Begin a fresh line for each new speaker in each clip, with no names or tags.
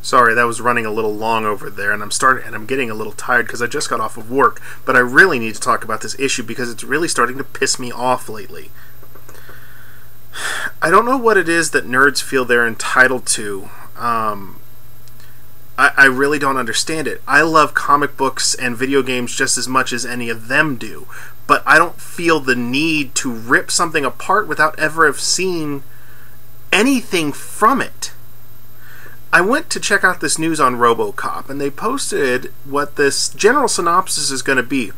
Sorry, that was running a little long over there, and I'm getting a little tired because I just got off of work, but I really need to talk about this issue because it's really starting to piss me off lately. I don't know what it is that nerds feel they're entitled to. I really don't understand it. I love comic books and video games just as much as any of them do, but I don't feel the need to rip something apart without ever have seen anything from it. I went to check out this news on RoboCop, and they posted what this general synopsis is going to be.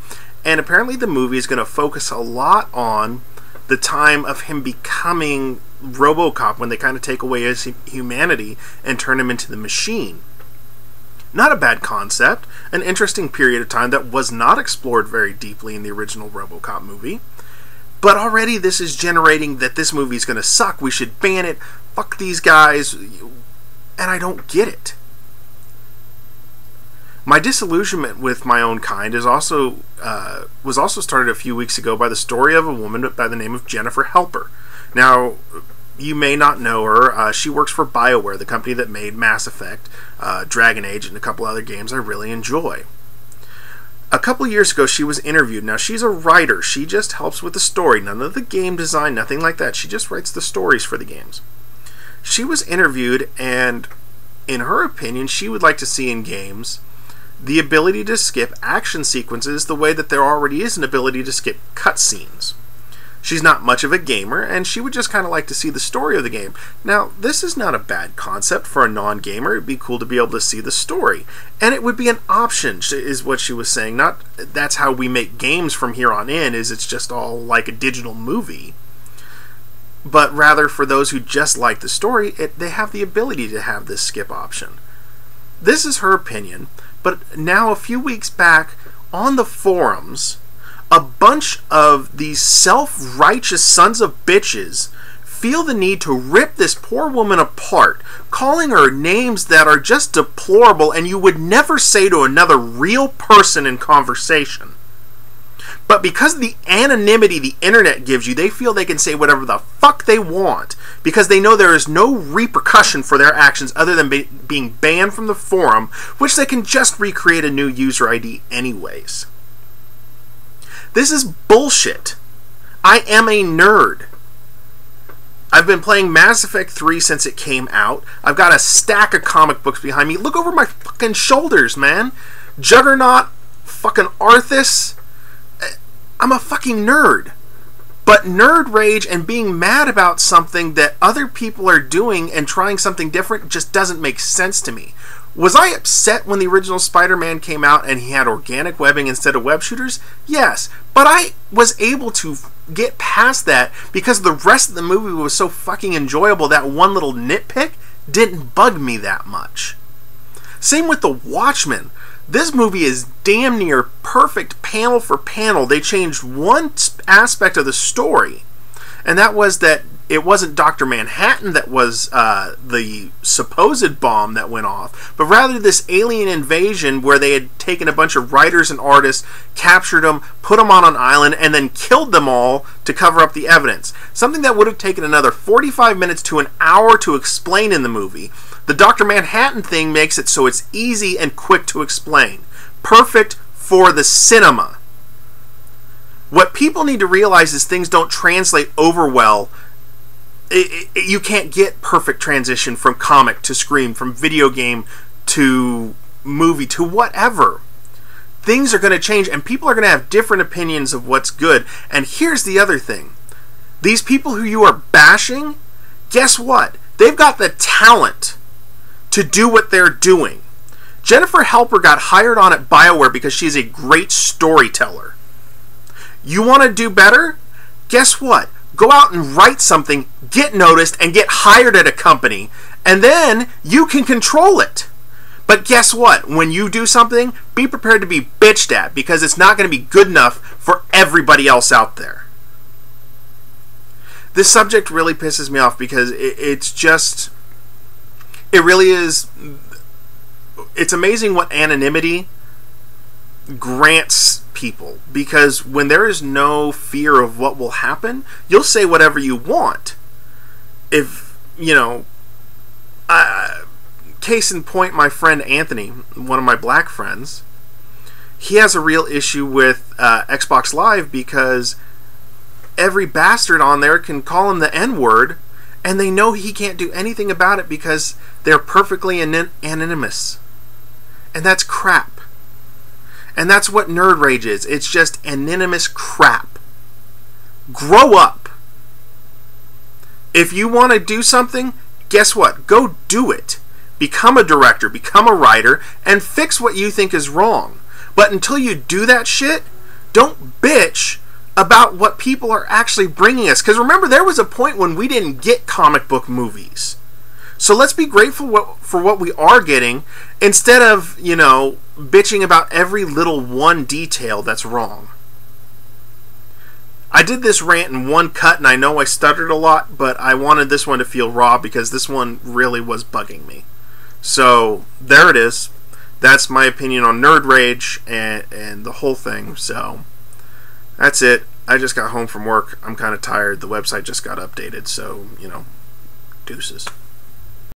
And apparently the movie is going to focus a lot on the time of him becoming RoboCop, when they kind of take away his humanity and turn him into the machine. Not a bad concept, an interesting period of time that was not explored very deeply in the original RoboCop movie. But already this is generating that this movie is going to suck, we should ban it, fuck these guys, and I don't get it. My disillusionment with my own kind was also started a few weeks ago by the story of a woman by the name of Jennifer Helper. Now, you may not know her. She works for BioWare, the company that made Mass Effect, Dragon Age, and a couple other games I really enjoy. A couple years ago, she was interviewed. Now, she's a writer. She just helps with the story. None of the game design, nothing like that. She just writes the stories for the games. She was interviewed, and in her opinion, she would like to see in games the ability to skip action sequences the way that there already is an ability to skip cutscenes. She's not much of a gamer, and she would just kind of like to see the story of the game. Now, this is not a bad concept for a non-gamer. It'd be cool to be able to see the story. And it would be an option, is what she was saying. Not that's how we make games from here on in, is it's just all like a digital movie. But rather, for those who just like the story, they have the ability to have this skip option. This is her opinion, but now a few weeks back, on the forums, a bunch of these self-righteous sons of bitches feel the need to rip this poor woman apart, calling her names that are just deplorable and you would never say to another real person in conversation. But because of the anonymity the internet gives you, they feel they can say whatever the fuck they want because they know there is no repercussion for their actions other than being banned from the forum, which they can just recreate a new user ID anyways. This is bullshit. I am a nerd. I've been playing Mass Effect 3 since it came out. I've got a stack of comic books behind me. Look over my fucking shoulders, man. Juggernaut, fucking Arthas. I'm a fucking nerd. But nerd rage and being mad about something that other people are doing and trying something different just doesn't make sense to me. Was I upset when the original Spider-Man came out and he had organic webbing instead of web shooters? Yes, but I was able to get past that because the rest of the movie was so fucking enjoyable that one little nitpick didn't bug me that much. Same with The Watchmen. This movie is damn near perfect panel for panel. They changed one aspect of the story, and that was that it wasn't Dr. Manhattan that was the supposed bomb that went off, but rather this alien invasion where they had taken a bunch of writers and artists, captured them, put them on an island, and then killed them all to cover up the evidence. Something that would have taken another 45 minutes to an hour to explain in the movie. The Dr. Manhattan thing makes it so it's easy and quick to explain. Perfect for the cinema. What people need to realize is things don't translate over well. You can't get perfect transition from comic to screen, from video game to movie to whatever. Things are going to change, and people are going to have different opinions of what's good. And here's the other thing. These people who you are bashing, guess what? They've got the talent to do what they're doing. Jennifer Helper got hired on at BioWare because she's a great storyteller. You want to do better? Guess what? Go out and write something, get noticed, and get hired at a company, and then you can control it. But guess what? When you do something, be prepared to be bitched at because it's not going to be good enough for everybody else out there. This subject really pisses me off because it's just... It really is... It's amazing what anonymity grants people, because when there is no fear of what will happen, you'll say whatever you want. If, you know, case in point, my friend Anthony, one of my black friends, he has a real issue with Xbox Live because every bastard on there can call him the N-word, and they know he can't do anything about it because they're perfectly anonymous. And that's crap. And that's what nerd rage is. It's just anonymous crap. Grow up. If you want to do something, guess what? Go do it. Become a director, become a writer, and fix what you think is wrong. But until you do that shit, don't bitch about what people are actually bringing us. Because remember, there was a point when we didn't get comic book movies. So let's be grateful for what we are getting, instead of, bitching about every little one detail that's wrong. I did this rant in one cut, and I know I stuttered a lot, but I wanted this one to feel raw because this one really was bugging me. So, there it is. That's my opinion on Nerd Rage and the whole thing. So, that's it. I just got home from work. I'm kind of tired. The website just got updated, so, deuces.